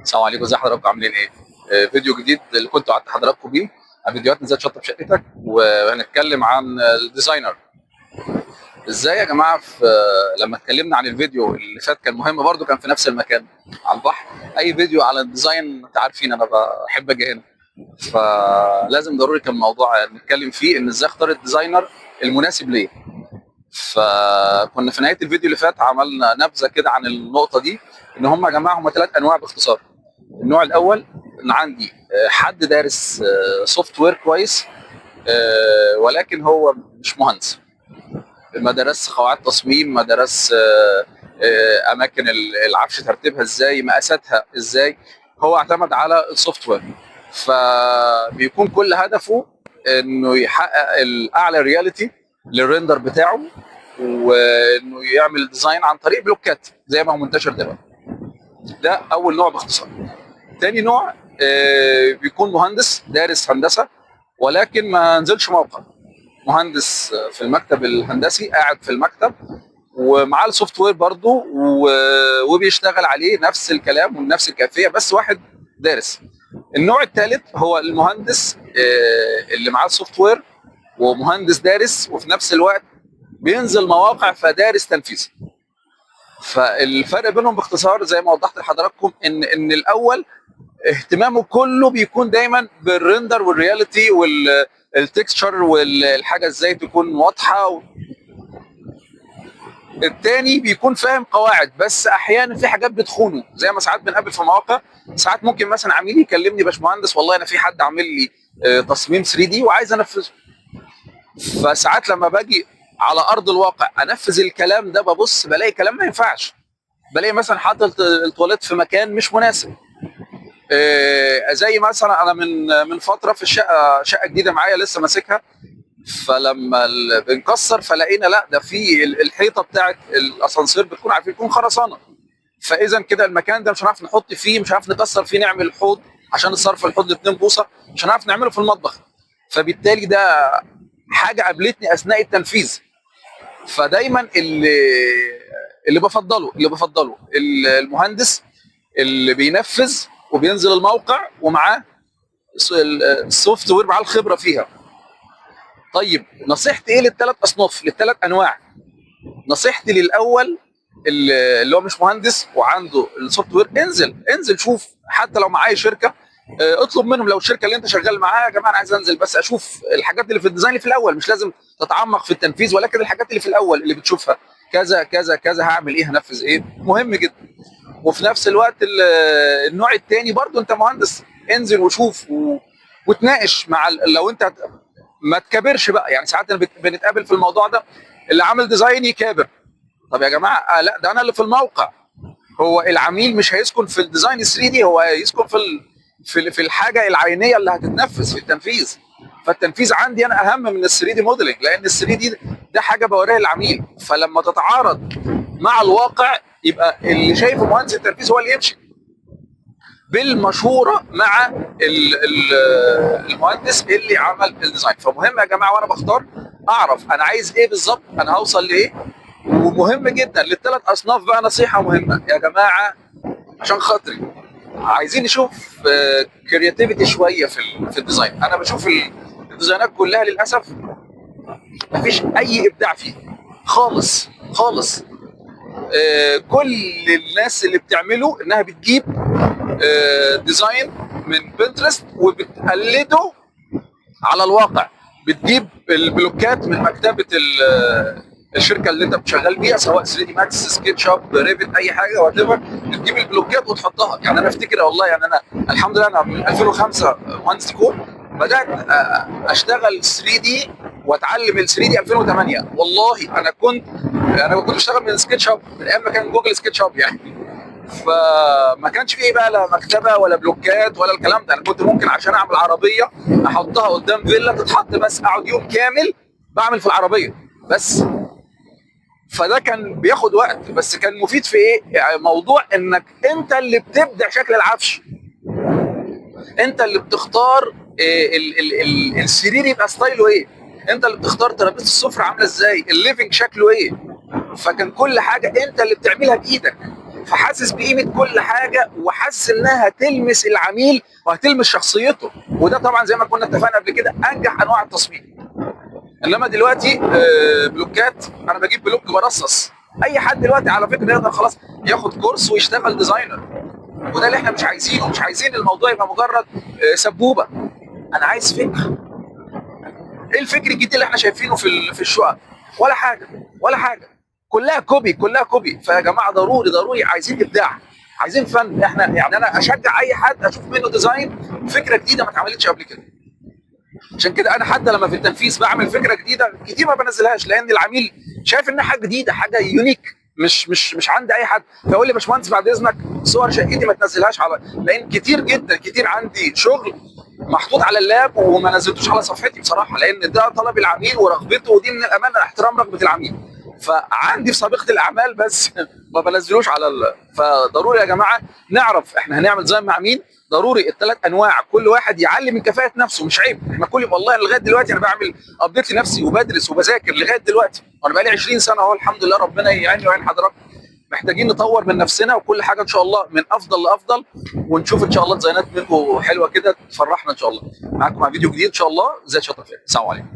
السلام عليكم، ازي حضراتكم عاملين ايه؟ فيديو جديد اللي كنت وعدت حضراتكم بيه عن فيديوهات ازاي تشطب شقتك، وهنتكلم عن الديزاينر. ازاي يا جماعه؟ في لما اتكلمنا عن الفيديو اللي فات كان مهم برضو، كان في نفس المكان على البحر. اي فيديو على الديزاين انت عارفين انا بحب اجي هنا، فلازم ضروري كان موضوع نتكلم فيه ان ازاي اختار الديزاينر المناسب ليه. فكنا في نهايه الفيديو اللي فات عملنا نبذه كده عن النقطه دي، ان هم يا جماعه هم 3 انواع باختصار. النوع الاول ان عندي حد دارس سوفت وير كويس، ولكن هو مش مهندس، ما درس قواعد تصميم، ما درس اماكن العفش ترتيبها ازاي، مقاساتها ازاي. هو اعتمد على السوفت وير، فبيكون كل هدفه انه يحقق الاعلى رياليتي للريندر بتاعه، وانه يعمل ديزاين عن طريق بلوكات زي ما هو منتشر دلوقتي. ده اول نوع باختصار. تاني نوع بيكون مهندس دارس هندسه، ولكن ما نزلش موقع. مهندس في المكتب الهندسي، قاعد في المكتب ومعاه السوفت وير برضه، وبيشتغل عليه نفس الكلام ونفس الكيفيه، بس واحد دارس. النوع الثالث هو المهندس اللي معاه السوفت وير ومهندس دارس، وفي نفس الوقت بينزل مواقع فدارس تنفيذ. فالفرق بينهم باختصار زي ما وضحت لحضراتكم ان الاول اهتمامه كله بيكون دايما بالريندر والرياليتي والتكستشر والحاجه ازاي تكون واضحه. التاني بيكون فاهم قواعد، بس احيانا في حاجات بتخونه، زي ما ساعات بنقابل في مواقع. ساعات ممكن مثلا عميل يكلمني: باشمهندس والله انا في حد عامل لي تصميم 3 دي وعايز انفذه. فساعات لما باجي على ارض الواقع انفذ الكلام ده، ببص بلاقي كلام ما ينفعش. بلاقي مثلا حاطط التواليت في مكان مش مناسب. زي مثلا انا من فتره في شقه جديده معايا لسه ماسكها، فلما بنكسر فلقينا لا، ده في الحيطه بتاعت الاسانسير بتكون عارفين تكون خرسانه. فاذا كده المكان ده مش هنعرف نحط فيه، مش هنعرف نكسر فيه، نعمل حوض عشان الصرف الحوض 2 بوصه مش هنعرف نعمله في المطبخ. فبالتالي ده حاجه قابلتني اثناء التنفيذ. فدايما اللي بفضله المهندس اللي بينفذ وبينزل الموقع ومعاه السوفت وير، معاه الخبره فيها. طيب نصيحتي ايه للثلاث اصناف، للثلاث انواع؟ نصيحتي للاول اللي هو مش مهندس وعنده السوفت وير: انزل شوف، حتى لو معايا شركه اطلب منهم. لو الشركه اللي انت شغال معاها: يا جماعه انا عايز انزل بس اشوف الحاجات اللي في الديزاين اللي في الاول، مش لازم تتعمق في التنفيذ، ولكن الحاجات اللي في الاول اللي بتشوفها كذا كذا كذا، هعمل ايه، هنفذ ايه، مهم جدا. وفي نفس الوقت النوع الثاني برضو انت مهندس، انزل وشوف وتناقش مع لو انت ما تكابرش بقى. يعني ساعات بنتقابل في الموضوع ده، اللي عامل ديزاين يكابر. طب يا جماعه لا، ده انا اللي في الموقع. هو العميل مش هيسكن في الديزاين 3 دي، هو هيسكن في الحاجه العينيه اللي هتتنفذ في التنفيذ. فالتنفيذ عندي انا اهم من ال 3 دي موديلنج، لان ال 3 دي ده حاجه بوريها للعميل. فلما تتعارض مع الواقع يبقى اللي شايفه مهندس التنفيذ هو اللي يمشي بالمشوره مع المهندس اللي عمل الديزاين. فمهم يا جماعه وانا بختار اعرف انا عايز ايه بالظبط، انا هوصل لايه. ومهم جدا للثلاث اصناف بقى نصيحه مهمه يا جماعه عشان خاطري: عايزين نشوف كرياتيفيتي شويه في الديزاين. انا بشوف الديزاينات كلها للاسف مفيش اي ابداع فيه خالص خالص. كل الناس اللي بتعمله انها بتجيب ديزاين من بنترست وبتقلده على الواقع. بتجيب البلوكات من مكتبه الشركه اللي انت بتشغل بيها، سواء 3 دي ماكس، سكتش اب، ريفت، اي حاجه وات ايفر. بتجيب البلوكات وتحطها. يعني انا افتكر والله، يعني انا الحمد لله انا من 2005 مهندس ديكور، بدات اشتغل 3 دي واتعلم ال 3 دي 2008. والله انا كنت بشتغل من سكتش اب من ايام ما كان جوجل سكتش اب يعني. فما كانش فيه بقى لا مكتبه ولا بلوكات ولا الكلام ده. انا كنت ممكن عشان اعمل عربيه احطها قدام فيلا تتحط، بس اقعد يوم كامل بعمل في العربيه بس. فده كان بياخد وقت، بس كان مفيد في ايه؟ يعني موضوع انك انت اللي بتبدع شكل العفش، انت اللي بتختار السرير يبقى ستايله ايه، انت اللي بتختار ترابيزه السفره عامله ازاي، الليفنج شكله ايه. فكان كل حاجه انت اللي بتعملها بايدك. فحاسس بقيمه كل حاجه، وحاسس انها هتلمس العميل وهتلمس شخصيته. وده طبعا زي ما كنا اتفقنا قبل كده انجح انواع التصميم. انما دلوقتي بلوكات، انا بجيب بلوك برصص. اي حد دلوقتي على فكره يقدر خلاص ياخد كورس ويشتغل ديزاينر، وده اللي احنا مش عايزينه. مش عايزين الموضوع يبقى مجرد سبوبه. انا عايز فكر. ايه الفكر الجديد اللي احنا شايفينه في الشقق؟ ولا حاجه، ولا حاجه، كلها كوبي، كلها كوبي. فيا جماعه ضروري ضروري عايزين ابداع، عايزين فن. احنا يعني انا اشجع اي حد اشوف منه ديزاين فكره جديده ما اتعملتش قبل كده. عشان كده انا حتى لما في التنفيذ بعمل فكره جديده كتير ما بنزلهاش، لان العميل شايف انها حاجه جديده، حاجه يونيك، مش عند اي حد. فيقول لي يا باشمهندس بعد اذنك صور شقتي ما تنزلهاش على، لان كتير جدا كتير عندي شغل محطوط على اللاب وما نزلتوش على صفحتي بصراحه، لان ده طلب العميل ورغبته، ودي من الامانه احترام رغبه العميل. فعندي في سابقه الاعمال بس ما بنزلوش على فضروري يا جماعه نعرف احنا هنعمل ديزاين مع مين. ضروري الثلاث انواع كل واحد يعلم من كفاءه نفسه، مش عيب. احنا كل والله لغايه دلوقتي انا بعمل ابديت لنفسي وبدرس وبذاكر لغايه دلوقتي، وانا بقالي 20 سنه اهو الحمد لله. ربنا يعيني ويعين حضراتكم. محتاجين نطور من نفسنا، وكل حاجه ان شاء الله من افضل لافضل، ونشوف ان شاء الله ديزاينات منكم حلوه كده تفرحنا ان شاء الله. معاكم مع فيديو جديد ان شاء الله. زي شاطر فين. السلام عليكم.